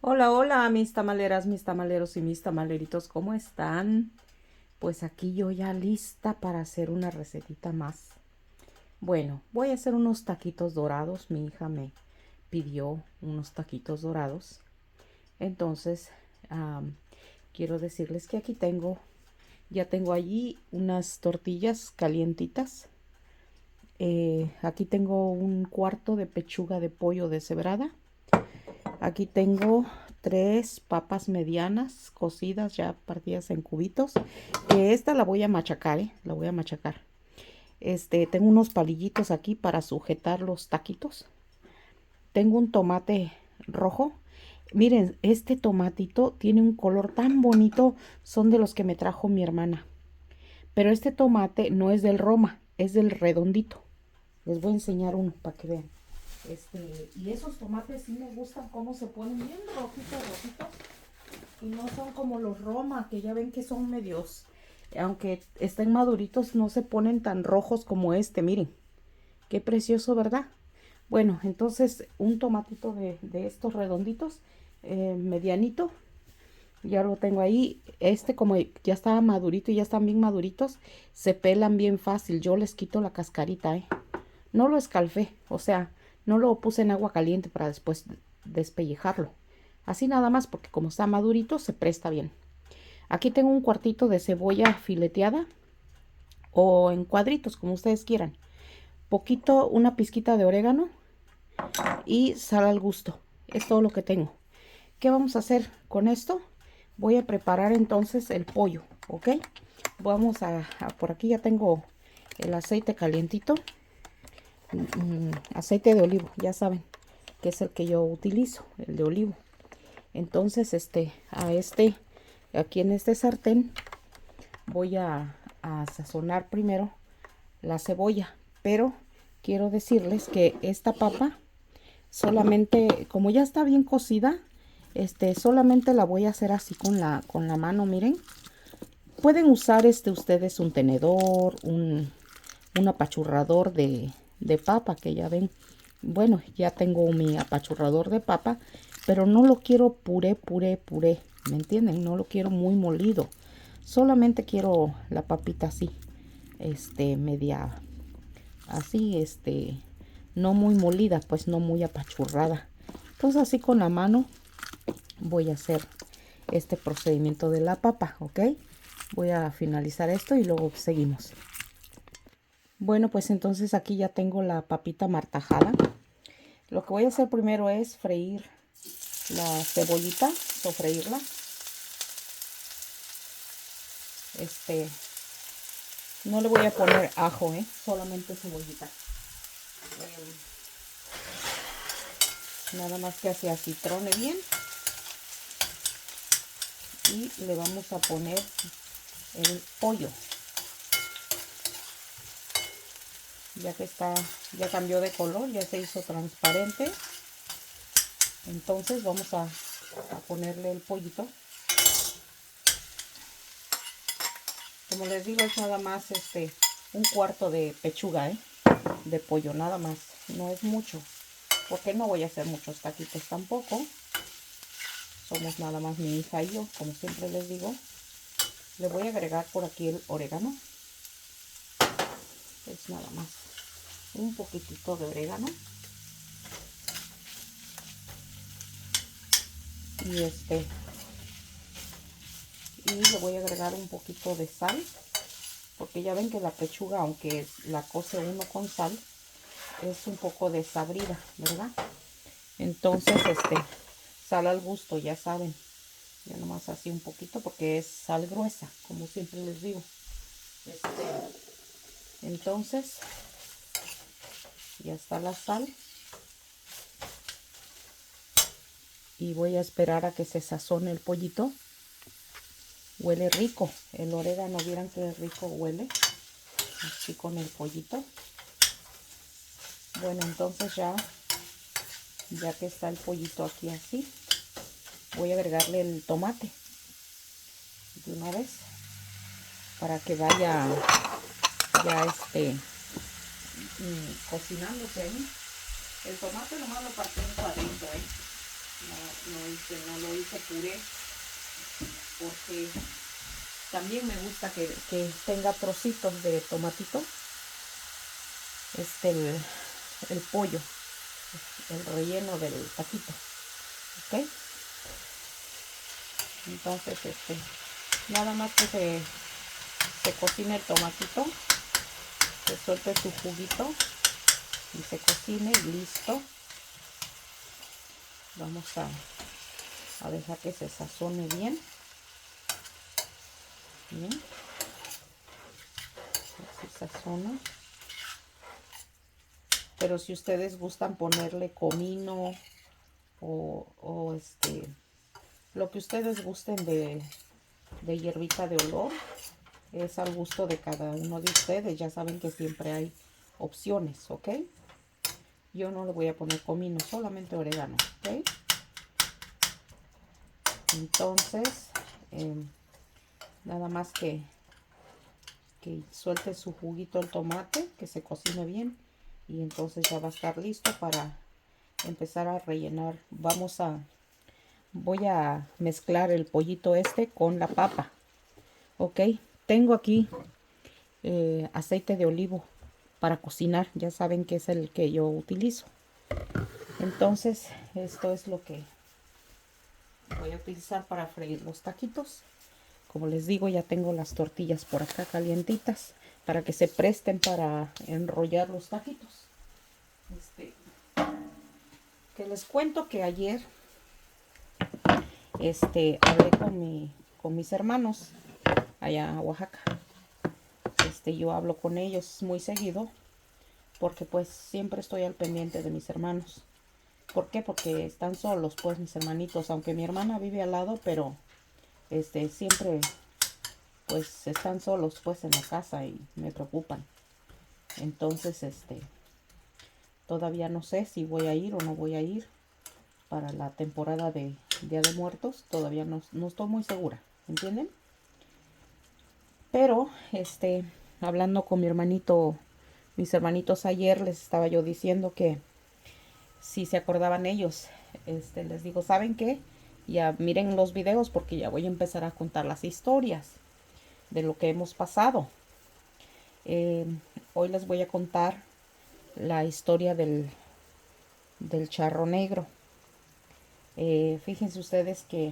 Hola, hola, mis tamaleras, mis tamaleros y mis tamaleritos, ¿cómo están? Pues aquí yo ya lista para hacer una recetita más. Bueno, voy a hacer unos taquitos dorados. Mi hija me pidió unos taquitos dorados. Entonces, am, quiero decirles que aquí ya tengo allí unas tortillas calientitas. Aquí tengo un cuarto de pechuga de pollo deshebrada. Aquí tengo tres papas medianas cocidas ya partidas en cubitos. Esta la voy a machacar, la voy a machacar. Tengo unos palillitos aquí para sujetar los taquitos. Tengo un tomate rojo. Miren, este tomatito tiene un color tan bonito. Son de los que me trajo mi hermana. Pero este tomate no es del Roma, es del redondito. Les voy a enseñar uno para que vean. Y esos tomates sí me gustan cómo se ponen bien rojitos, rojitos. Y no son como los Roma, que ya ven que son medios, aunque estén maduritos, no se ponen tan rojos como este. Miren, qué precioso, ¿verdad? Bueno, entonces un tomatito de estos redonditos, medianito, ya lo tengo ahí. Como ya estaba madurito y ya están bien maduritos, se pelan bien fácil. Yo les quito la cascarita, ¿eh? No lo escalfé, o sea, no lo puse en agua caliente para después despellejarlo. Así nada más, porque como está madurito, se presta bien. Aquí tengo un cuartito de cebolla fileteada o en cuadritos, como ustedes quieran. Poquito, una pizquita de orégano y sal al gusto. Es todo lo que tengo. ¿Qué vamos a hacer con esto? Voy a preparar entonces el pollo, ¿ok? Por aquí ya tengo el aceite calientito. Aceite de olivo, ya saben, que es el que yo utilizo, el de olivo. Entonces, aquí en este sartén voy a sazonar primero la cebolla, pero quiero decirles que esta papa solamente, como ya está bien cocida, solamente la voy a hacer así con la mano, miren. Pueden usar ustedes un tenedor, un apachurrador de papa, que ya ven. Bueno, ya tengo mi apachurrador de papa, pero no lo quiero puré, puré, puré. ¿Me entienden? No lo quiero muy molido. Solamente quiero la papita así, media, así, no muy molida, pues no muy apachurrada. Entonces así con la mano voy a hacer este procedimiento de la papa, ¿ok? Voy a finalizar esto y luego seguimos. Bueno, pues entonces aquí ya tengo la papita martajada. Lo que voy a hacer primero es freír la cebollita, sofreírla. No le voy a poner ajo, solamente cebollita. Nada más que así acitrone bien. Y le vamos a poner el pollo. Ya que ya cambió de color, ya se hizo transparente. Entonces vamos a ponerle el pollito. Como les digo, es nada más un cuarto de pechuga, de pollo, nada más. No es mucho, porque no voy a hacer muchos taquitos tampoco. Somos nada más mi hija y yo, como siempre les digo. Le voy a agregar por aquí el orégano. Es nada más un poquitito de orégano. Y le voy a agregar un poquito de sal, porque ya ven que la pechuga, aunque la cose uno con sal, es un poco desabrida, ¿verdad? Entonces, sal al gusto, ya saben. Ya nomás así un poquito, porque es sal gruesa, como siempre les digo. Entonces, ya está la sal. Y voy a esperar a que se sazone el pollito. Huele rico. El orégano, vieran qué rico huele. Así con el pollito. Bueno, entonces ya que está el pollito aquí así, voy a agregarle el tomate de una vez para que vaya ya cocinándose ahí. El tomate nomás lo partí en cuadrito, No lo hice puré porque también me gusta que tenga trocitos de tomatito. El pollo, el relleno del taquito. ¿Ok? Entonces, nada más que se cocine el tomatito, se suelte su juguito y se cocine y listo. Vamos a dejar que se sazone bien. Bien. Así sazona. Pero si ustedes gustan ponerle comino o lo que ustedes gusten de hierbita de olor, es al gusto de cada uno de ustedes. Ya saben que siempre hay opciones, ¿ok? Yo no le voy a poner comino, solamente orégano, ¿ok? Entonces, nada más que suelte su juguito el tomate, que se cocine bien, y entonces ya va a estar listo para empezar a rellenar. Voy a mezclar el pollito con la papa, ¿ok? Tengo aquí aceite de olivo para cocinar, ya saben que es el que yo utilizo. Entonces, esto es lo que voy a utilizar para freír los taquitos. Como les digo, ya tengo las tortillas por acá calientitas para que se presten para enrollar los taquitos. Que les cuento que ayer hablé con mis hermanos allá en Oaxaca. Yo hablo con ellos muy seguido porque pues siempre estoy al pendiente de mis hermanos. ¿Por qué? Porque están solos, pues, mis hermanitos, aunque mi hermana vive al lado, pero siempre pues están solos pues en la casa y me preocupan. Entonces, todavía no sé si voy a ir o no voy a ir para la temporada de Día de Muertos. Todavía no estoy muy segura, ¿entienden? Pero, hablando con mis hermanitos ayer, les estaba yo diciendo que si se acordaban ellos, les digo, ¿saben qué? Ya miren los videos porque ya voy a empezar a contar las historias de lo que hemos pasado. Hoy les voy a contar la historia del charro negro. Fíjense ustedes que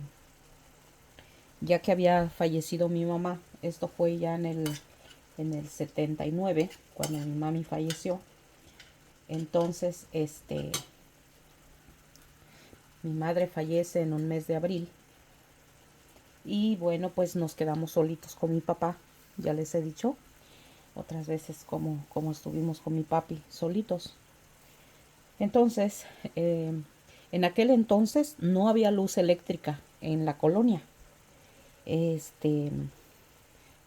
ya que había fallecido mi mamá, esto fue ya en el 79, cuando mi mami falleció. Entonces, mi madre fallece en un mes de abril. Y bueno, pues nos quedamos solitos con mi papá. Ya les he dicho otras veces cómo estuvimos con mi papi solitos. Entonces, en aquel entonces no había luz eléctrica en la colonia.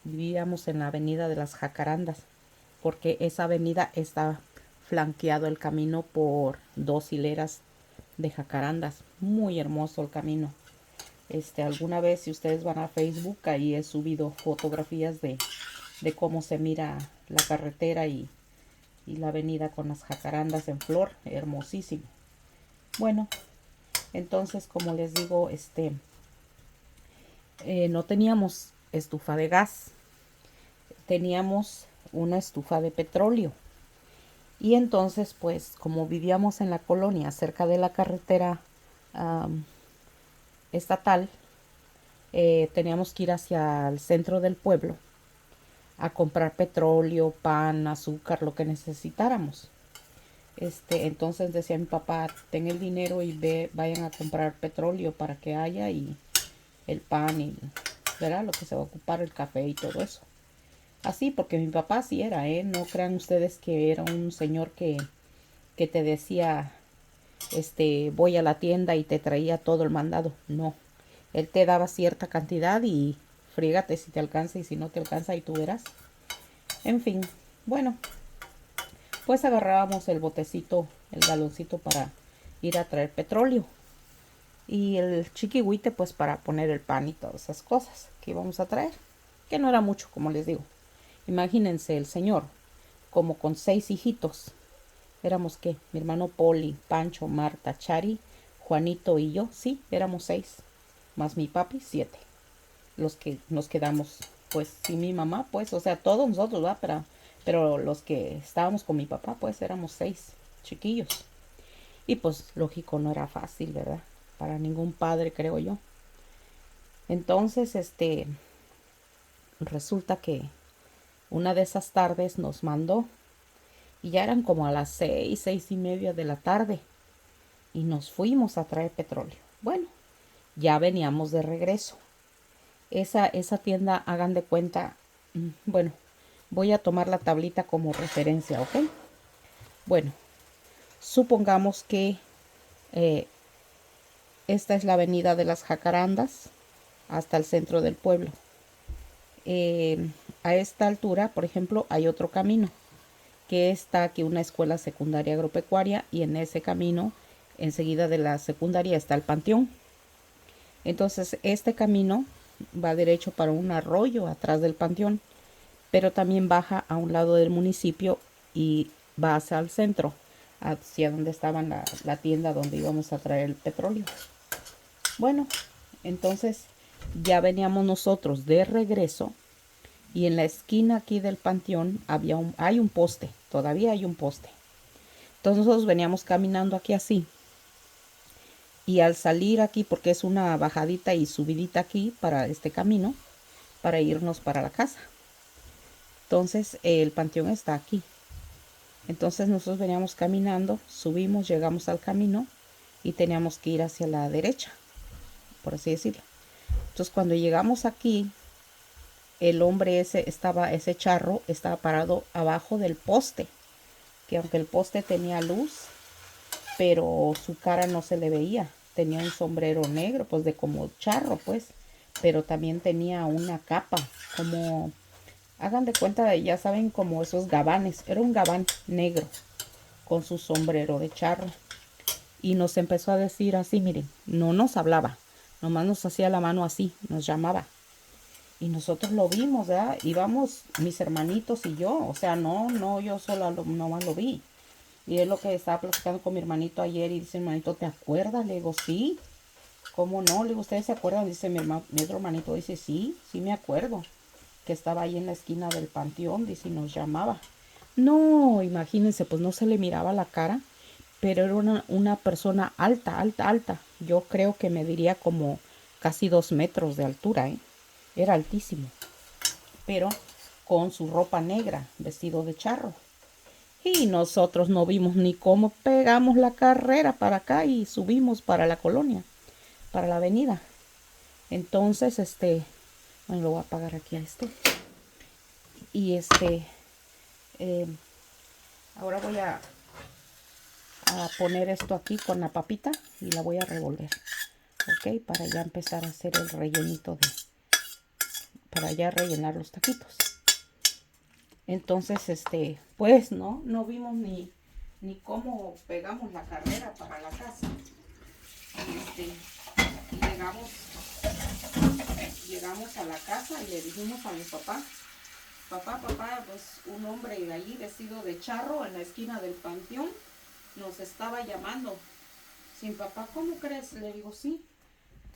Vivíamos en la avenida de las Jacarandas, porque esa avenida está flanqueado el camino por 2 hileras de jacarandas. Muy hermoso el camino. Alguna vez, si ustedes van a Facebook, ahí he subido fotografías de cómo se mira la carretera y la avenida con las jacarandas en flor. Hermosísimo. Bueno, entonces, como les digo, no teníamos estufa de gas, teníamos una estufa de petróleo. Y entonces, pues, como vivíamos en la colonia, cerca de la carretera estatal, teníamos que ir hacia el centro del pueblo a comprar petróleo, pan, azúcar, lo que necesitáramos. Entonces decía mi papá, ten el dinero y vayan a comprar petróleo para que haya, y el pan y, ¿verdad?, lo que se va a ocupar, el café y todo eso. Así, porque mi papá sí era, no crean ustedes que era un señor que te decía, voy a la tienda y te traía todo el mandado. No, él te daba cierta cantidad y frígate si te alcanza, y si no te alcanza y tú verás. En fin, bueno, pues agarrábamos el botecito, el galoncito para ir a traer petróleo. Y el chiquihuite pues para poner el pan y todas esas cosas que íbamos a traer. Que no era mucho, como les digo. Imagínense el señor, como con 6 hijitos. Éramos, ¿qué? Mi hermano Poli, Pancho, Marta, Chari, Juanito y yo, sí, éramos 6, más mi papi, 7, los que nos quedamos, pues, y mi mamá, pues, o sea, todos nosotros, ¿va? Pero los que estábamos con mi papá, pues, éramos 6 chiquillos. Y pues, lógico, no era fácil, ¿verdad? Para ningún padre, creo yo. Entonces, resulta que una de esas tardes nos mandó y ya eran como a las 6, 6:30 de la tarde y nos fuimos a traer petróleo. Bueno, ya veníamos de regreso. Esa tienda, hagan de cuenta, bueno, voy a tomar la tablita como referencia, ¿ok? Bueno, supongamos que esta es la avenida de las Jacarandas hasta el centro del pueblo. A esta altura, por ejemplo, hay otro camino que está aquí, una escuela secundaria agropecuaria, y en ese camino, enseguida de la secundaria, está el panteón. Entonces, este camino va derecho para un arroyo atrás del panteón, pero también baja a un lado del municipio y va hacia el centro, hacia donde estaba la tienda donde íbamos a traer el petróleo. Bueno, entonces ya veníamos nosotros de regreso y en la esquina aquí del panteón hay un poste, todavía hay un poste. Entonces nosotros veníamos caminando aquí así. Y al salir aquí, porque es una bajadita y subidita aquí para este camino, para irnos para la casa. Entonces el panteón está aquí. Entonces nosotros veníamos caminando, subimos, llegamos al camino y teníamos que ir hacia la derecha, por así decirlo. Entonces cuando llegamos aquí, el hombre ese charro estaba parado abajo del poste, que aunque el poste tenía luz, pero su cara no se le veía. Tenía un sombrero negro, pues de como charro, pues, pero también tenía una capa, como, hagan de cuenta, ya saben, como esos gabanes. Era un gabán negro con su sombrero de charro. Y nos empezó a decir así, miren, no nos hablaba, nomás nos hacía la mano así, nos llamaba. Y nosotros lo vimos, ¿verdad? Íbamos mis hermanitos y yo, o sea, no, yo sola nomás lo vi. Y es lo que estaba platicando con mi hermanito ayer y dice, hermanito, ¿te acuerdas? Le digo, sí. ¿Cómo no? Le digo, ¿ustedes se acuerdan? Dice mi otro hermanito, dice, sí me acuerdo. Que estaba ahí en la esquina del panteón, dice, y nos llamaba. No, imagínense, pues no se le miraba la cara, pero era una persona alta, alta, alta. Yo creo que me diría como casi 2 metros de altura, ¿eh? Era altísimo. Pero con su ropa negra, vestido de charro. Y nosotros no vimos ni cómo pegamos la carrera para acá y subimos para la colonia, para la avenida. Entonces, bueno, lo voy a apagar aquí a esto. Y ahora voy a poner esto aquí con la papita y la voy a revolver. Ok, para ya empezar a hacer el rellenito para ya rellenar los taquitos. Entonces, pues no vimos ni cómo pegamos la carrera para la casa. Llegamos a la casa y le dijimos a mi papá, papá, pues un hombre allí vestido de charro en la esquina del panteón nos estaba llamando. Sin papá, ¿cómo crees? Le digo, sí.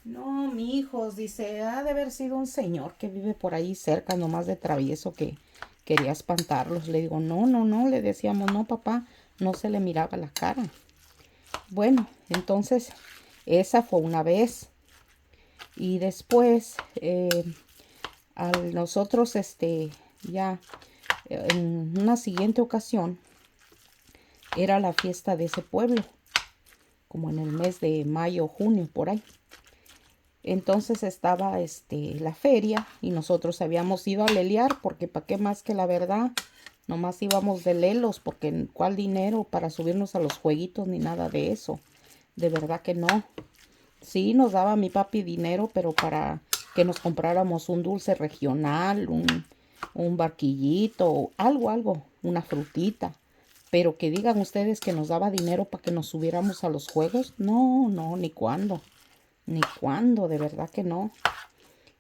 No, mi hijo, dice, ha de haber sido un señor que vive por ahí cerca, nomás de travieso, que quería espantarlos. Le digo, no, le decíamos, no, papá, no se le miraba la cara. Bueno, entonces, esa fue una vez. Y después, a nosotros, ya, en una siguiente ocasión, era la fiesta de ese pueblo, como en el mes de mayo, junio, por ahí. Entonces estaba la feria y nosotros habíamos ido a lelear porque para qué más, que la verdad, nomás íbamos de lelos, porque cuál dinero para subirnos a los jueguitos ni nada de eso. De verdad que no. Sí, nos daba mi papi dinero, pero para que nos compráramos un dulce regional, un barquillito, algo, una frutita. Pero que digan ustedes que nos daba dinero para que nos subiéramos a los juegos, no, ni cuándo. Ni cuándo, de verdad que no.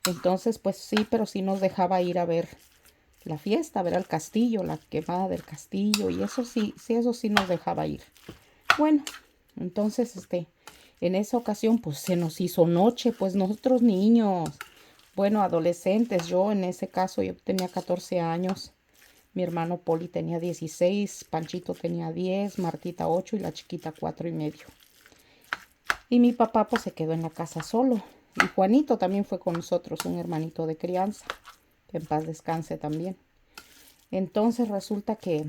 Entonces, pues sí, pero sí nos dejaba ir a ver la fiesta, a ver el castillo, la quemada del castillo, y eso sí nos dejaba ir. Bueno, entonces, En esa ocasión, pues se nos hizo noche, pues nosotros niños, bueno, adolescentes, yo en ese caso yo tenía 14 años, mi hermano Poli tenía 16, Panchito tenía 10, Martita 8 y la chiquita 4 y medio. Y mi papá pues se quedó en la casa solo. Y Juanito también fue con nosotros, un hermanito de crianza, que en paz descanse también. Entonces resulta que,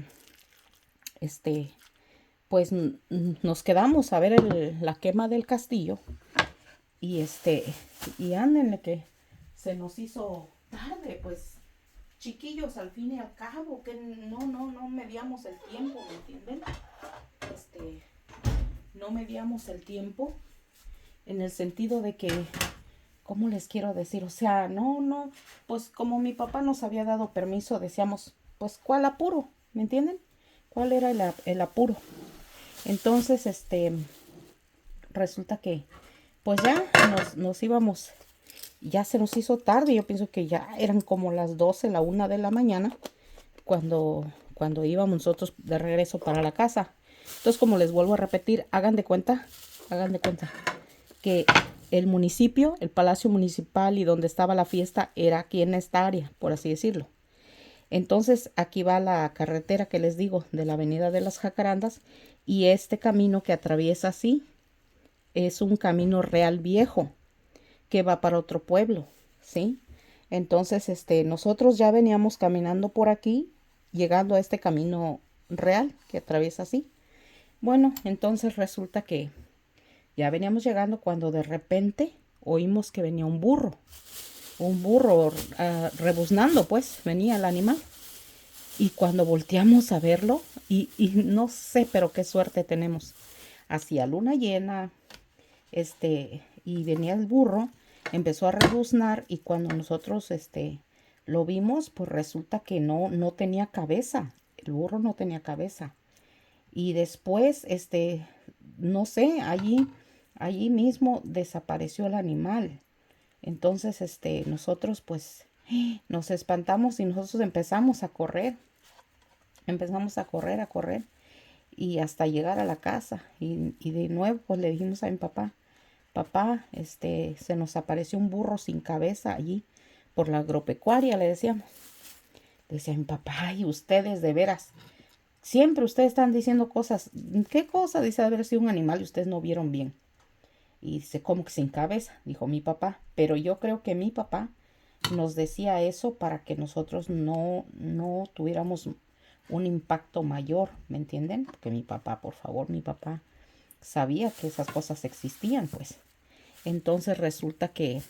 pues nos quedamos a ver la quema del castillo. Y y ándenle que se nos hizo tarde, pues chiquillos al fin y al cabo, que no medíamos el tiempo, ¿me entienden? No medíamos el tiempo en el sentido de que, ¿cómo les quiero decir? O sea, pues como mi papá nos había dado permiso, decíamos, pues, ¿cuál apuro? ¿Me entienden? ¿Cuál era el apuro? Entonces, resulta que, pues ya nos íbamos, ya se nos hizo tarde, yo pienso que ya eran como las 12, la 1 de la mañana, cuando íbamos nosotros de regreso para la casa. Entonces, como les vuelvo a repetir, hagan de cuenta que el municipio, el palacio municipal y donde estaba la fiesta era aquí en esta área, por así decirlo. Entonces aquí va la carretera que les digo de la avenida de las Jacarandas y este camino que atraviesa así es un camino real viejo que va para otro pueblo, ¿sí? Entonces nosotros ya veníamos caminando por aquí, llegando a este camino real que atraviesa así. Bueno, entonces resulta que ya veníamos llegando cuando de repente oímos que venía un burro rebuznando, pues venía el animal. Y cuando volteamos a verlo, y no sé, pero qué suerte tenemos. Hacía luna llena, y venía el burro, empezó a rebuznar y cuando nosotros, lo vimos, pues resulta que no tenía cabeza. El burro no tenía cabeza. Y después, no sé, allí mismo desapareció el animal. Entonces, nosotros pues nos espantamos y nosotros empezamos a correr. Empezamos a correr y hasta llegar a la casa. Y de nuevo pues le dijimos a mi papá, papá, se nos apareció un burro sin cabeza allí por la agropecuaria, le decíamos. Decía mi papá, ay, ustedes de veras, siempre ustedes están diciendo cosas. ¿Qué cosa? Dice, haber sido un animal y ustedes no vieron bien. Y dice, ¿cómo que sin cabeza? Dijo mi papá. Pero yo creo que mi papá nos decía eso para que nosotros no tuviéramos un impacto mayor, ¿me entienden? Porque mi papá, por favor, mi papá sabía que esas cosas existían, pues. Entonces resulta que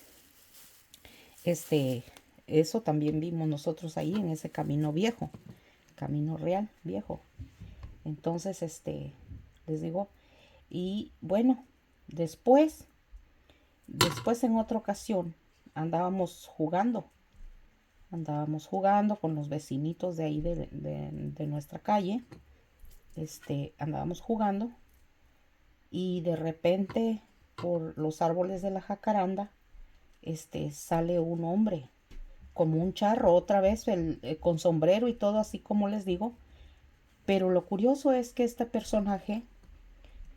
eso también vimos nosotros ahí en ese camino viejo, camino real viejo. Entonces, les digo, y bueno, después en otra ocasión andábamos jugando con los vecinitos de ahí de nuestra calle. Andábamos jugando y de repente por los árboles de la jacaranda sale un hombre como un charro otra vez con sombrero y todo así como les digo, pero lo curioso es que este personaje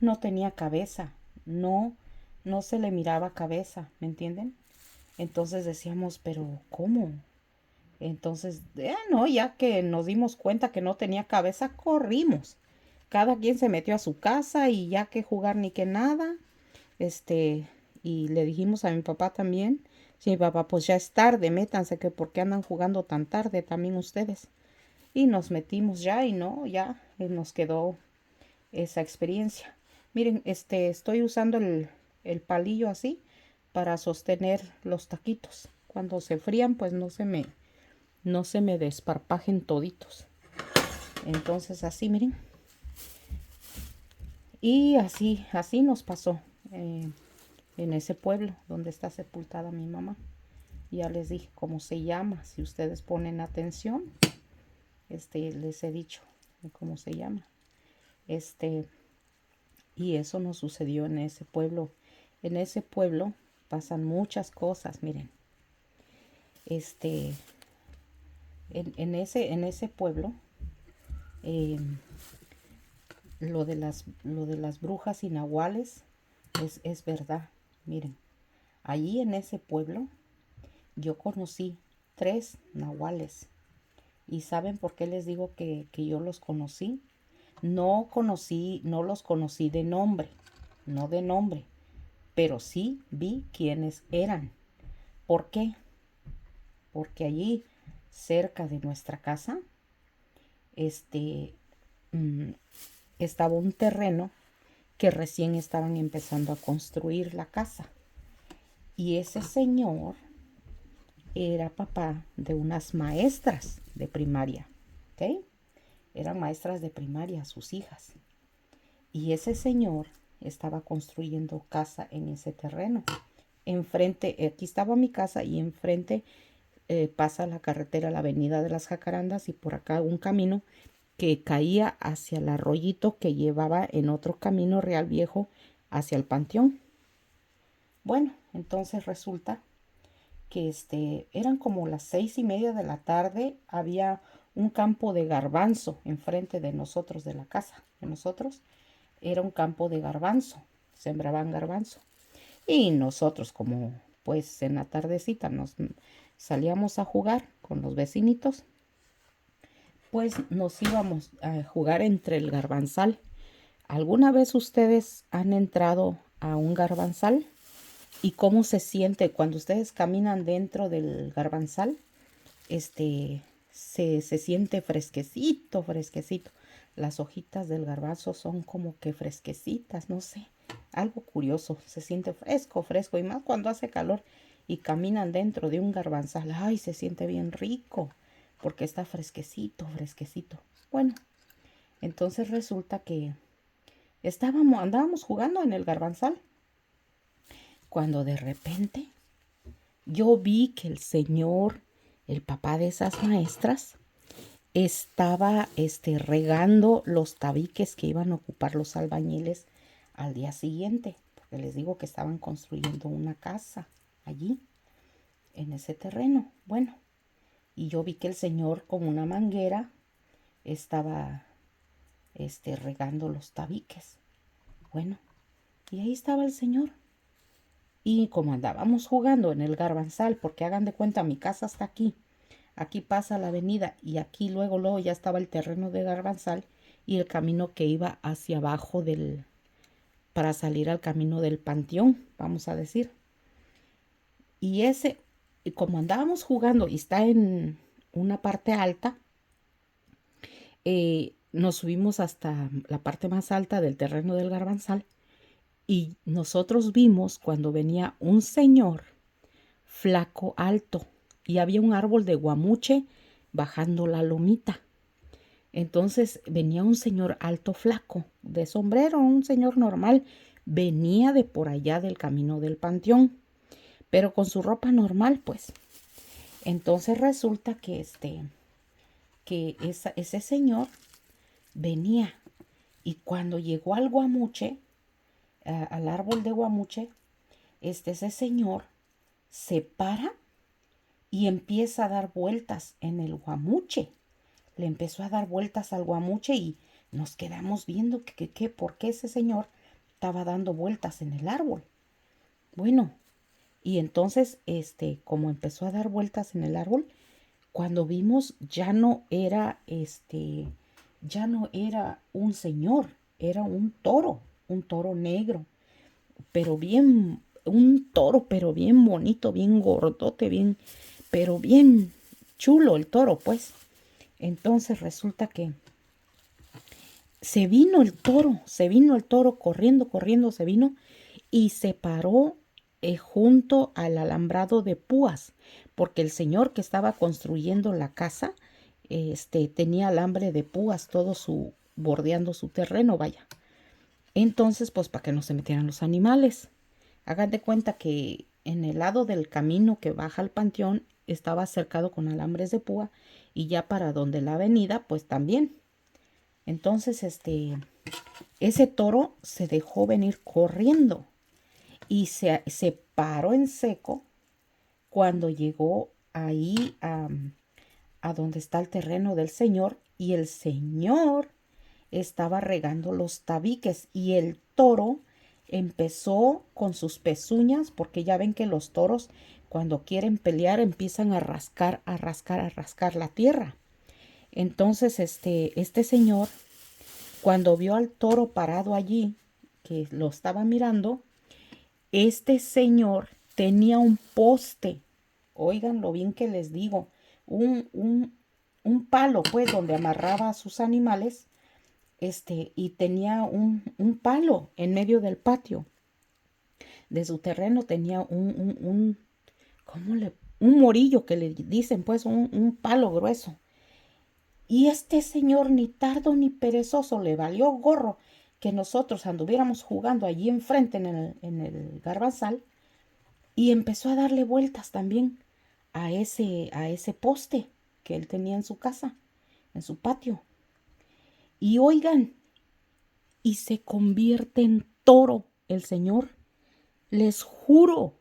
no tenía cabeza, no se le miraba cabeza, ¿me entienden? Entonces decíamos, pero ¿cómo? Entonces, no, ya que nos dimos cuenta que no tenía cabeza, corrimos. Cada quien se metió a su casa y ya que jugar ni que nada, y le dijimos a mi papá también, sí, mi papá, pues ya es tarde, métanse, que por qué andan jugando tan tarde también ustedes. Y nos metimos ya y no, ya nos quedó esa experiencia. Miren, estoy usando el palillo así para sostener los taquitos. Cuando se frían, pues no se me desparpajen toditos. Entonces así, miren. Y así nos pasó en ese pueblo donde está sepultada mi mamá. Ya les dije cómo se llama. Si ustedes ponen atención, les he dicho cómo se llama. Y eso nos sucedió en ese pueblo. En ese pueblo pasan muchas cosas, miren. En ese pueblo, lo de las brujas y nahuales es verdad. Miren, allí en ese pueblo yo conocí 3 nahuales. ¿Y saben por qué les digo que yo los conocí? No los conocí de nombre, no de nombre, pero sí vi quiénes eran. ¿Por qué? Porque allí, cerca de nuestra casa, este, mm, estaba un terreno que recién estaban empezando a construir la casa. Y ese señor era papá de unas maestras de primaria, ¿ok? Eran maestras de primaria, sus hijas. Y ese señor estaba construyendo casa en ese terreno. Enfrente, aquí estaba mi casa y enfrente pasa la carretera, la avenida de las Jacarandas y por acá un camino que caía hacia el arroyito que llevaba en otro camino real viejo hacia el panteón. Bueno, entonces resulta que eran como las 6:30 de la tarde, había un campo de garbanzo enfrente de nosotros, de la casa de nosotros, era un campo de garbanzo, sembraban garbanzo. Y nosotros como pues en la tardecita nos salíamos a jugar con los vecinitos, pues nos íbamos a jugar entre el garbanzal. ¿Alguna vez ustedes han entrado a un garbanzal? ¿Y cómo se siente cuando ustedes caminan dentro del garbanzal? Se siente fresquecito, fresquecito. Las hojitas del garbanzo son como que fresquecitas, no sé, algo curioso. Se siente fresco, fresco, y más cuando hace calor y caminan dentro de un garbanzal. Ay, se siente bien rico porque está fresquecito, fresquecito. Bueno, entonces resulta que andábamos jugando en el garbanzal cuando de repente yo vi que el señor, el papá de esas maestras, estaba regando los tabiques que iban a ocupar los albañiles al día siguiente, porque les digo que estaban construyendo una casa allí, en ese terreno. Bueno, y yo vi que el señor con una manguera estaba regando los tabiques. Bueno, y ahí estaba el señor. Y como andábamos jugando en el garbanzal, porque hagan de cuenta, mi casa está aquí. Aquí pasa la avenida y aquí luego ya estaba el terreno de garbanzal y el camino que iba hacia abajo para salir al camino del panteón, vamos a decir. Y como andábamos jugando y está en una parte alta, nos subimos hasta la parte más alta del terreno del garbanzal y nosotros vimos cuando venía un señor flaco, alto, y había un árbol de guamuche bajando la lomita. Entonces venía un señor alto, flaco, de sombrero, un señor normal, venía de por allá del camino del panteón, pero con su ropa normal, pues. Entonces resulta que ese señor venía y cuando llegó al guamuche, al árbol de guamuche, ese señor se para y empieza a dar vueltas en el guamuche. Le empezó a dar vueltas al guamuche y nos quedamos viendo por qué ese señor estaba dando vueltas en el árbol. Bueno, y entonces, como empezó a dar vueltas en el árbol, cuando vimos ya no era un señor, era un toro negro, pero pero bien bonito, bien gordote, pero bien chulo el toro, pues. Entonces resulta que se vino el toro corriendo, corriendo, se vino y se paró junto al alambrado de púas, porque el señor que estaba construyendo la casa, tenía alambre de púas bordeando su terreno, vaya. Entonces, pues para que no se metieran los animales. Hagan de cuenta que en el lado del camino que baja al panteón estaba cercado con alambres de púa y ya para donde la avenida, pues también. Entonces, ese toro se dejó venir corriendo y se paró en seco cuando llegó ahí a donde está el terreno del señor y el señor estaba regando los tabiques y el toro empezó con sus pezuñas, porque ya ven que los toros cuando quieren pelear empiezan a rascar, a rascar, a rascar la tierra. Entonces este señor, cuando vio al toro parado allí, que lo estaba mirando, este señor tenía un poste. Oigan lo bien que les digo, un palo, pues, donde amarraba a sus animales, y tenía un palo en medio del patio. De su terreno tenía un morillo que le dicen, pues, un palo grueso. Y este señor, ni tardo ni perezoso, le valió gorro que nosotros anduviéramos jugando allí enfrente en el garbanzal, y empezó a darle vueltas también a ese poste que él tenía en su casa, en su patio. Y oigan, y se convierte en toro el señor. Les juro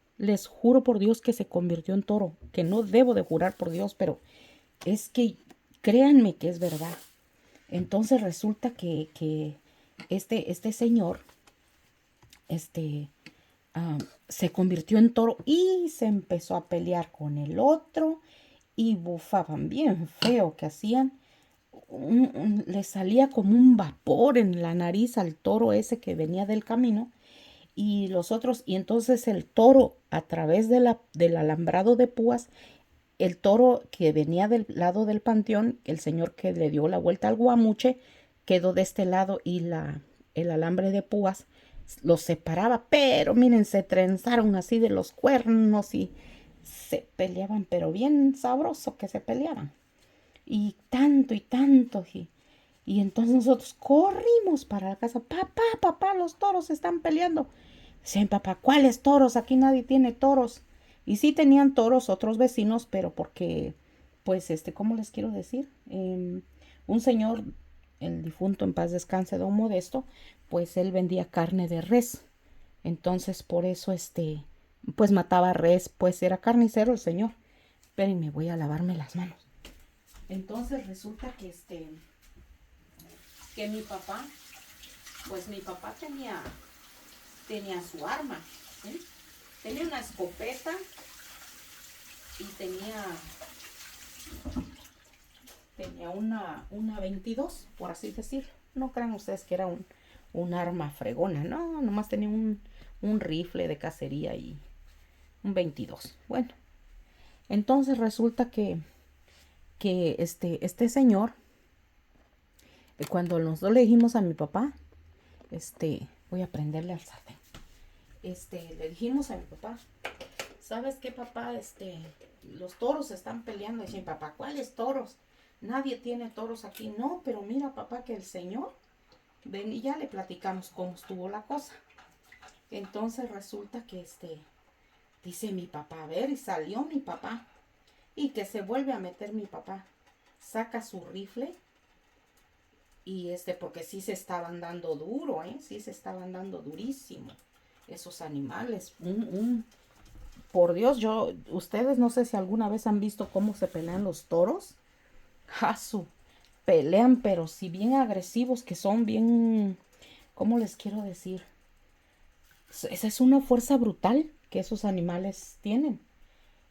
por Dios que se convirtió en toro, que no debo de jurar por Dios, pero es que créanme que es verdad. Entonces resulta que este señor, se convirtió en toro y se empezó a pelear con el otro y bufaban bien feo que hacían. Le salía como un vapor en la nariz al toro ese que venía del camino y los otros, y entonces el toro a través del alambrado de púas, el toro que venía del lado del panteón, el señor que le dio la vuelta al guamuche, quedó de este lado y el alambre de púas los separaba, pero miren, se trenzaron así de los cuernos y se peleaban, pero bien sabroso que se peleaban. Y tanto y tanto. Y entonces nosotros corrimos para la casa. Papá, papá, los toros se están peleando. Decían, papá, ¿cuáles toros? Aquí nadie tiene toros. Y sí tenían toros otros vecinos, pero porque, pues, ¿cómo les quiero decir? Un señor, el difunto en paz descanse, don Modesto, pues él vendía carne de res. Entonces, por eso, pues mataba res, pues era carnicero el señor. Pero me voy a lavarme las manos. Entonces resulta que mi papá, pues mi papá tenía su arma, ¿sí? Tenía una escopeta y tenía una 22, por así decirlo. No crean ustedes que era un arma fregona, no, nomás tenía un rifle de cacería y un 22. Bueno, entonces resulta que este señor, cuando los dos le dijimos a mi papá, voy a prenderle al sartén. Le dijimos a mi papá, ¿sabes qué, papá? Los toros se están peleando. Y dice, papá, ¿cuáles toros? Nadie tiene toros aquí. No, pero mira, papá, que el señor, ven, y ya le platicamos cómo estuvo la cosa. Entonces resulta que dice mi papá, a ver, y salió mi papá. Y que se vuelve a meter mi papá. Saca su rifle. Y porque sí se estaban dando duro, sí se estaban dando durísimo esos animales. Por Dios, ustedes no sé si alguna vez han visto cómo se pelean los toros. ¡Jasu! Pelean, pero si bien agresivos, que son bien, ¿cómo les quiero decir? Esa es una fuerza brutal que esos animales tienen.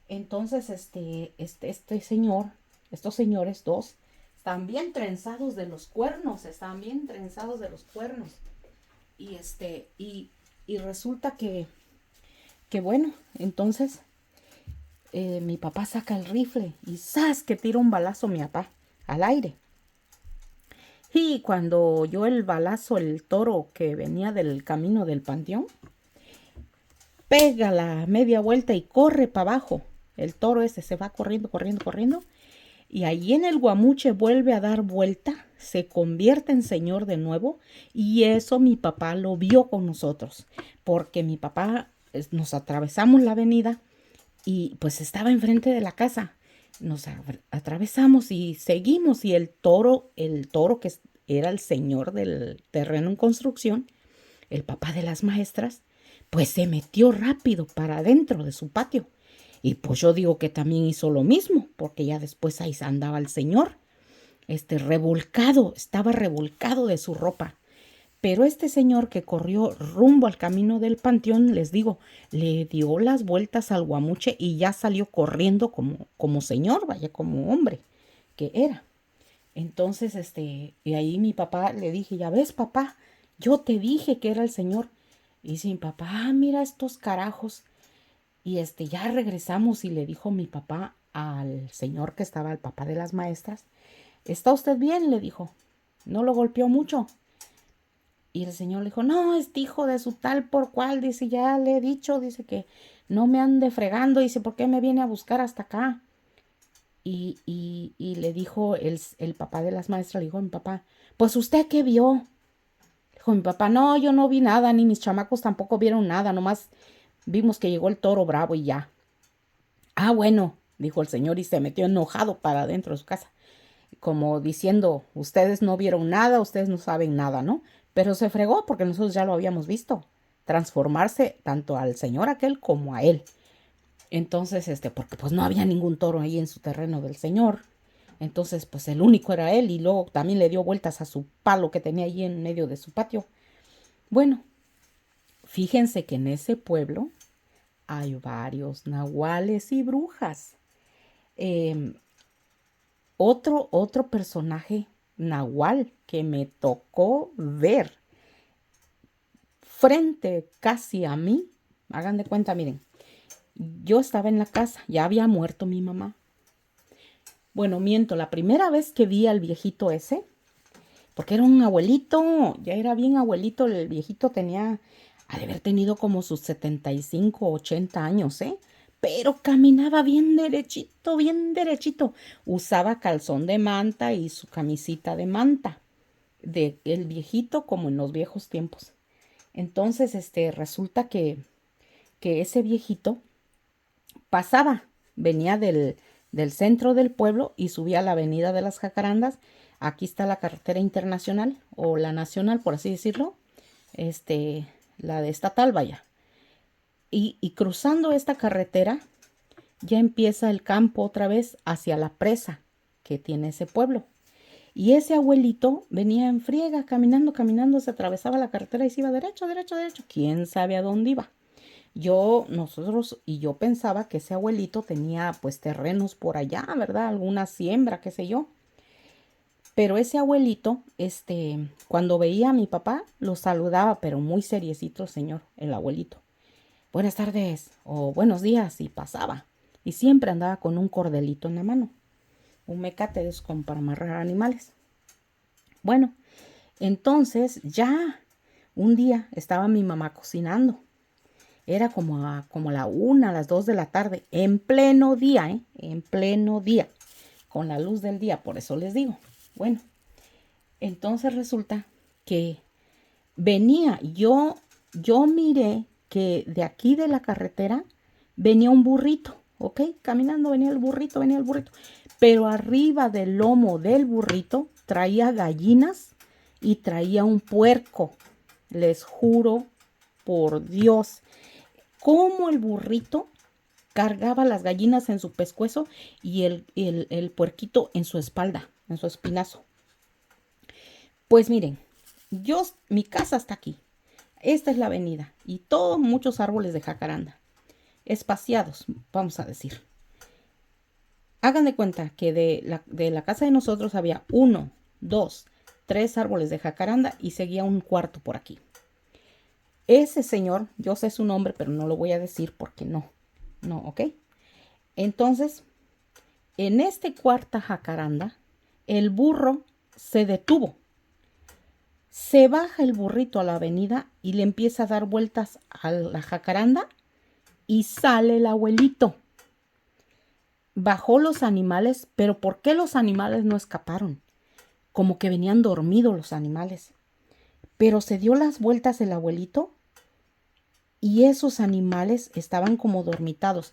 Entonces, este señor, estos señores dos, están bien trenzados de los cuernos, Y resulta que bueno, entonces mi papá saca el rifle y ¡zas! Que tira un balazo mi papá al aire. Y cuando oyó el balazo, el toro que venía del camino del panteón, pega la media vuelta y corre para abajo. El toro se va corriendo, corriendo, corriendo. Y allí en el guamuche vuelve a dar vuelta, se convierte en señor de nuevo. Y eso mi papá lo vio con nosotros. Porque mi papá, nos atravesamos la avenida y pues estaba enfrente de la casa. Nos atravesamos y seguimos. Y el toro que era el señor del terreno en construcción, el papá de las maestras, pues se metió rápido para adentro de su patio. Y pues yo digo que también hizo lo mismo, porque ya después ahí andaba el señor, estaba revolcado de su ropa. Pero este señor que corrió rumbo al camino del panteón, les digo, le dio las vueltas al guamuche y ya salió corriendo como señor, vaya, como hombre que era. Entonces, y ahí mi papá le dije, ya ves, papá, yo te dije que era el señor. Y dice mi papá, mira estos carajos. Y ya regresamos y le dijo mi papá al señor que estaba, el papá de las maestras, ¿está usted bien? Le dijo, ¿no lo golpeó mucho? Y el señor le dijo, no, hijo de su tal por cual, dice, ya le he dicho, dice que no me ande fregando, dice, ¿por qué me viene a buscar hasta acá? Y le dijo el papá de las maestras, le dijo a mi papá, pues ¿usted qué vio? Dijo mi papá, no, yo no vi nada, ni mis chamacos tampoco vieron nada, nomás vimos que llegó el toro bravo y ya. Ah, bueno, dijo el señor y se metió enojado para adentro de su casa, como diciendo, ustedes no vieron nada, ustedes no saben nada, ¿no? Pero se fregó porque nosotros ya lo habíamos visto, transformarse tanto al señor aquel como a él. Entonces, porque pues no había ningún toro ahí en su terreno del señor. Entonces, pues el único era él y luego también le dio vueltas a su palo que tenía ahí en medio de su patio. Bueno, fíjense que en ese pueblo hay varios nahuales y brujas. Otro personaje nahual que me tocó ver frente casi a mí, hagan de cuenta, miren, yo estaba en la casa, ya había muerto mi mamá. Bueno, miento, la primera vez que vi al viejito ese, porque era un abuelito, ya era bien abuelito, el viejito ha de haber tenido como sus 75, 80 años, ¿eh? Pero caminaba bien derechito, bien derechito. Usaba calzón de manta y su camisita de manta, de el viejito como en los viejos tiempos. Entonces, resulta que ese viejito pasaba, venía del centro del pueblo y subía a la avenida de las Jacarandas. Aquí está la carretera internacional o la nacional, por así decirlo, la de estatal, vaya. Y cruzando esta carretera ya empieza el campo otra vez hacia la presa que tiene ese pueblo. Y ese abuelito venía en friega, caminando, caminando, se atravesaba la carretera y se iba derecho, derecho, derecho. ¿Quién sabe a dónde iba? Yo pensaba que ese abuelito tenía pues terrenos por allá, ¿verdad? Alguna siembra, qué sé yo. Pero ese abuelito, cuando veía a mi papá, lo saludaba, pero muy seriecito el señor, el abuelito. Buenas tardes o buenos días y pasaba. Y siempre andaba con un cordelito en la mano, un mecate de esos como para amarrar animales. Bueno, entonces ya un día estaba mi mamá cocinando. Era como la 1, a las 2 de la tarde, en pleno día, ¿eh? En pleno día, con la luz del día, por eso les digo. Bueno, entonces resulta que yo miré que de aquí de la carretera venía un burrito, ¿ok? Caminando venía el burrito, pero arriba del lomo del burrito traía gallinas y traía un puerco, les juro por Dios, cómo el burrito cargaba las gallinas en su pescuezo y el puerquito en su espalda, en su espinazo. Pues miren, mi casa está aquí. Esta es la avenida y todos muchos árboles de jacaranda, espaciados, vamos a decir. Hagan de cuenta que de la casa de nosotros había 1, 2, 3 árboles de jacaranda y seguía un cuarto por aquí. Ese señor, yo sé su nombre, pero no lo voy a decir porque no, ¿ok? Entonces, en este cuarta jacaranda, el burro se detuvo. Se baja el burrito a la avenida y le empieza a dar vueltas a la jacaranda y sale el abuelito. Bajó los animales, pero ¿por qué los animales no escaparon? Como que venían dormidos los animales. Pero se dio las vueltas el abuelito y esos animales estaban como dormitados.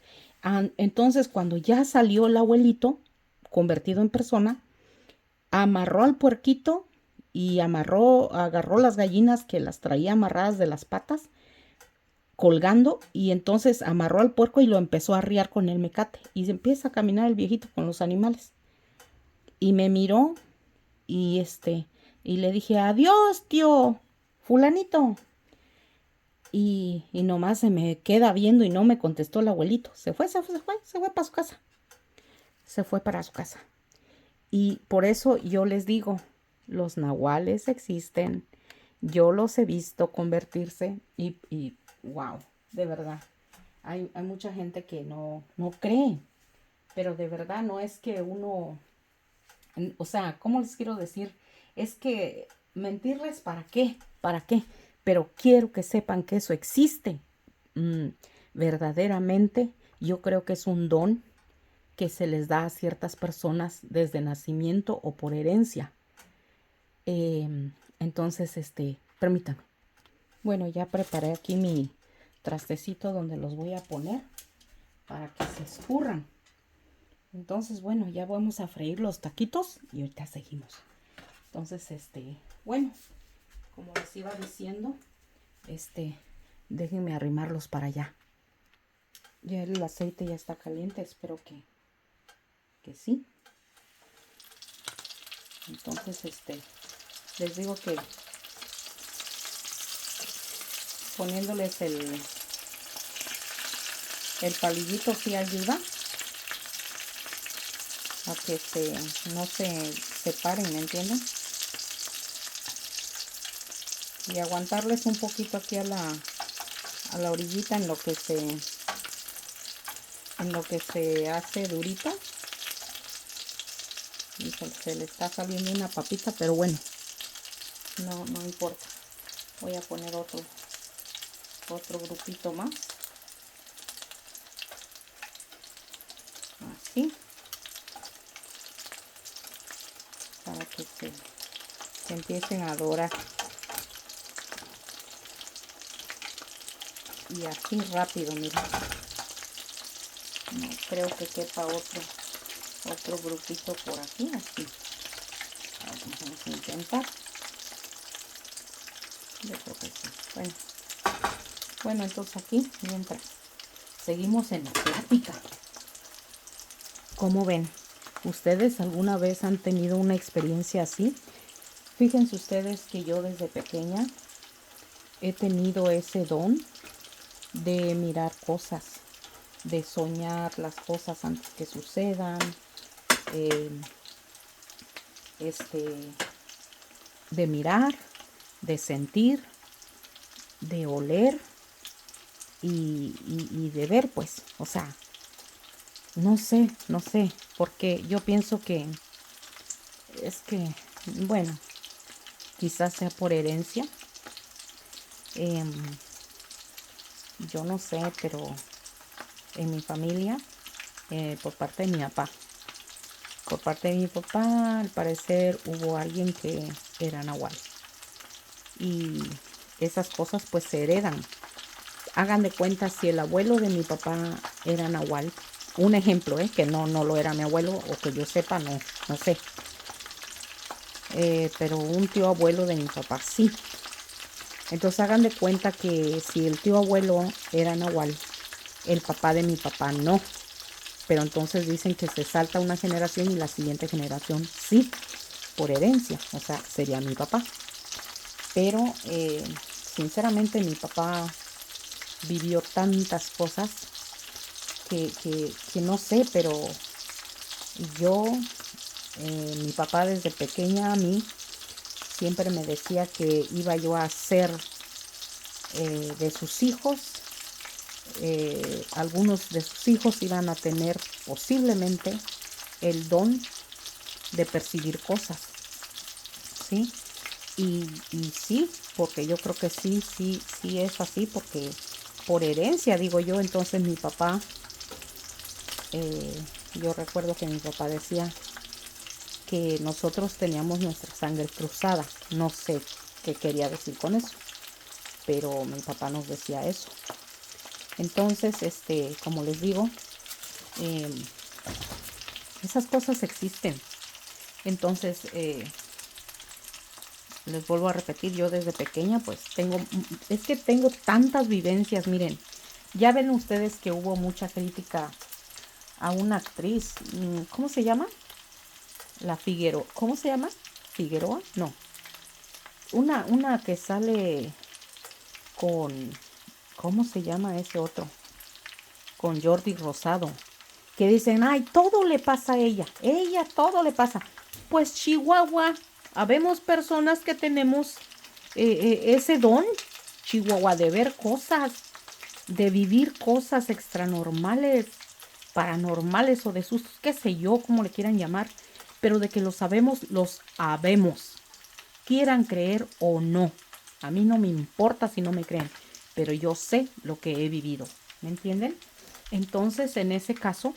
Entonces, cuando ya salió el abuelito, convertido en persona, amarró al puerquito y agarró las gallinas que las traía amarradas de las patas, colgando, y entonces amarró al puerco y lo empezó a arriar con el mecate. Y se empieza a caminar el viejito con los animales. Y me miró y y le dije, adiós, tío. fulanito. Y nomás se me queda viendo y no me contestó el abuelito. Se fue para su casa. Se fue para su casa. Y por eso yo les digo, los nahuales existen. Yo los he visto convertirse y wow, de verdad. Hay mucha gente que no cree, pero de verdad no es que uno, o sea, ¿cómo les quiero decir? Es que mentirles, ¿para qué? ¿Para qué? Pero quiero que sepan que eso existe. Mm, verdaderamente, yo creo que es un don que se les da a ciertas personas desde nacimiento o por herencia. Entonces, permítanme. Bueno, ya preparé aquí mi trastecito donde los voy a poner para que se escurran. Entonces, bueno, ya vamos a freír los taquitos y ahorita seguimos. Entonces, bueno, como les iba diciendo, déjenme arrimarlos para allá. Ya el aceite ya está caliente, espero que sí. Entonces, les digo que poniéndoles el palillito sí ayuda a que no se separen, ¿me entienden? Y aguantarles un poquito aquí a la orillita en lo que se hace durito. Y se le está saliendo una papita, pero bueno, no importa. Voy a poner otro grupito más. Así. Para que se empiecen a dorar. Y así rápido, miren. No creo que quepa otro grupito por aquí, así. Vamos a intentar. Yo creo que sí. Bueno, entonces aquí, mientras seguimos en la plática. ¿Cómo ven? ¿Ustedes alguna vez han tenido una experiencia así? Fíjense ustedes que yo desde pequeña he tenido ese don de mirar cosas, de soñar las cosas antes que sucedan, de mirar, de sentir, de oler y de ver, pues, o sea, no sé, porque yo pienso que es que, bueno, quizás sea por herencia, yo no sé, pero en mi familia, por parte de mi papá, al parecer hubo alguien que era nahual. Y esas cosas pues se heredan. Hagan de cuenta, si el abuelo de mi papá era nahual, un ejemplo, que no lo era mi abuelo, o que yo sepa, no sé. Pero un tío abuelo de mi papá sí. Entonces hagan de cuenta que si el tío abuelo era nahual, el papá de mi papá no. Pero entonces dicen que se salta una generación y la siguiente generación sí, por herencia. O sea, sería mi papá. Pero sinceramente mi papá vivió tantas cosas que no sé, pero yo, mi papá desde pequeña a mí siempre me decía que iba yo a ser de sus hijos, algunos de sus hijos iban a tener posiblemente el don de percibir cosas, ¿sí? Y sí, porque yo creo que sí es así, porque por herencia, digo yo. Entonces mi papá, yo recuerdo que mi papá decía que nosotros teníamos nuestra sangre cruzada. No sé qué quería decir con eso, pero mi papá nos decía eso. Entonces, como les digo, esas cosas existen. Entonces, les vuelvo a repetir, yo desde pequeña pues tengo tantas vivencias. Miren, ya ven ustedes que hubo mucha crítica a una actriz, ¿cómo se llama? La Figueroa, ¿cómo se llama? ¿Figueroa? No. una que sale con, ¿cómo se llama ese otro? Con Jordi Rosado, que dicen, ay, todo le pasa a ella todo le pasa. Pues Chihuahua, habemos personas que tenemos ese don, Chihuahua, de ver cosas, de vivir cosas extranormales, paranormales o de sustos, qué sé yo, como le quieran llamar, pero de que lo sabemos, los habemos, quieran creer o no. A mí no me importa si no me creen, pero yo sé lo que he vivido, ¿me entienden? Entonces, en ese caso,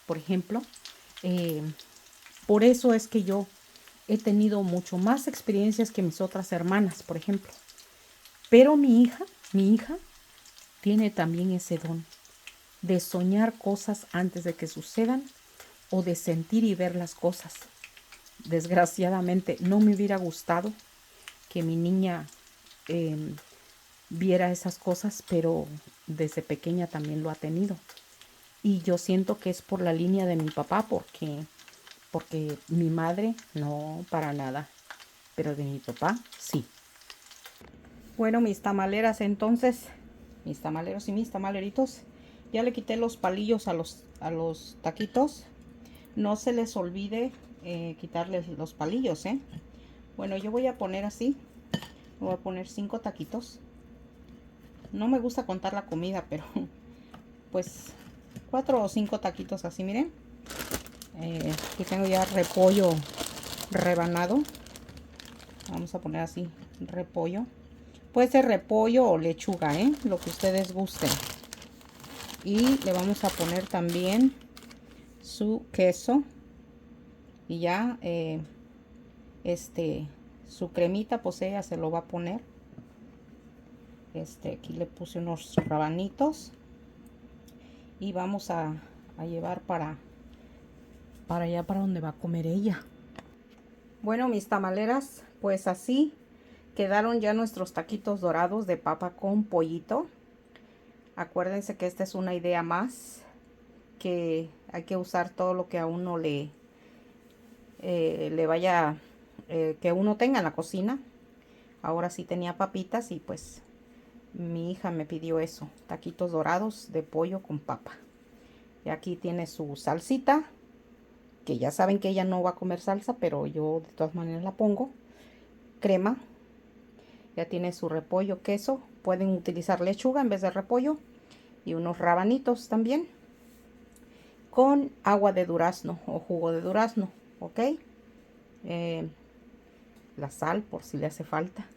por ejemplo, eh, por eso es que yo he tenido mucho más experiencias que mis otras hermanas, por ejemplo. Pero mi hija tiene también ese don de soñar cosas antes de que sucedan o de sentir y ver las cosas. Desgraciadamente, no me hubiera gustado que mi niña viera esas cosas, pero desde pequeña también lo ha tenido. Y yo siento que es por la línea de mi papá, porque mi madre no, para nada, pero de mi papá sí. Bueno, mis tamaleras entonces, mis tamaleros y mis tamaleritos, ya le quité los palillos a los taquitos. No se les olvide quitarles los palillos, ¿eh? Bueno, yo voy a poner así, voy a poner 5 taquitos. No me gusta contar la comida, pero pues 4 o 5 taquitos así, miren. Aquí tengo ya repollo rebanado. Vamos a poner así, repollo. Puede ser repollo o lechuga, lo que ustedes gusten. Y le vamos a poner también su queso. Y ya, su cremita, pues ella se lo va a poner. Aquí le puse unos rabanitos. Y vamos a llevar para allá, para donde va a comer ella. Bueno, mis tamaleras, pues así quedaron ya nuestros taquitos dorados de papa con pollito. Acuérdense que esta es una idea más, que hay que usar todo lo que a uno le vaya, que uno tenga en la cocina. Ahora sí tenía papitas y pues mi hija me pidió eso, taquitos dorados de pollo con papa. Y aquí tiene su salsita, que ya saben que ella no va a comer salsa, pero yo de todas maneras la pongo. Crema, ya tiene su repollo, queso. Pueden utilizar lechuga en vez de repollo. Y unos rabanitos también. Con agua de durazno o jugo de durazno, ¿ok? La sal por si le hace falta.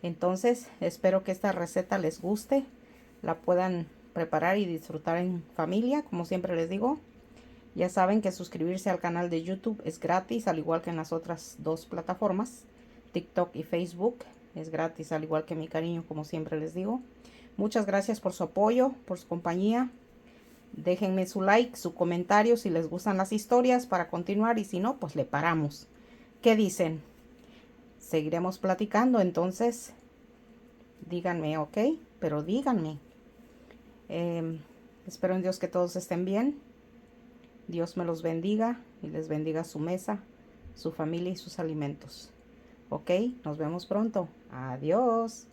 Entonces, espero que esta receta les guste. La puedan preparar y disfrutar en familia, como siempre les digo. Ya saben que suscribirse al canal de YouTube es gratis, al igual que en las otras 2 plataformas, TikTok y Facebook. Es gratis, al igual que mi cariño, como siempre les digo. Muchas gracias por su apoyo, por su compañía. Déjenme su like, su comentario si les gustan las historias para continuar y si no, pues le paramos. ¿Qué dicen? Seguiremos platicando, entonces díganme, ¿ok? Pero díganme. Espero en Dios que todos estén bien. Dios me los bendiga y les bendiga su mesa, su familia y sus alimentos. Ok, nos vemos pronto. Adiós.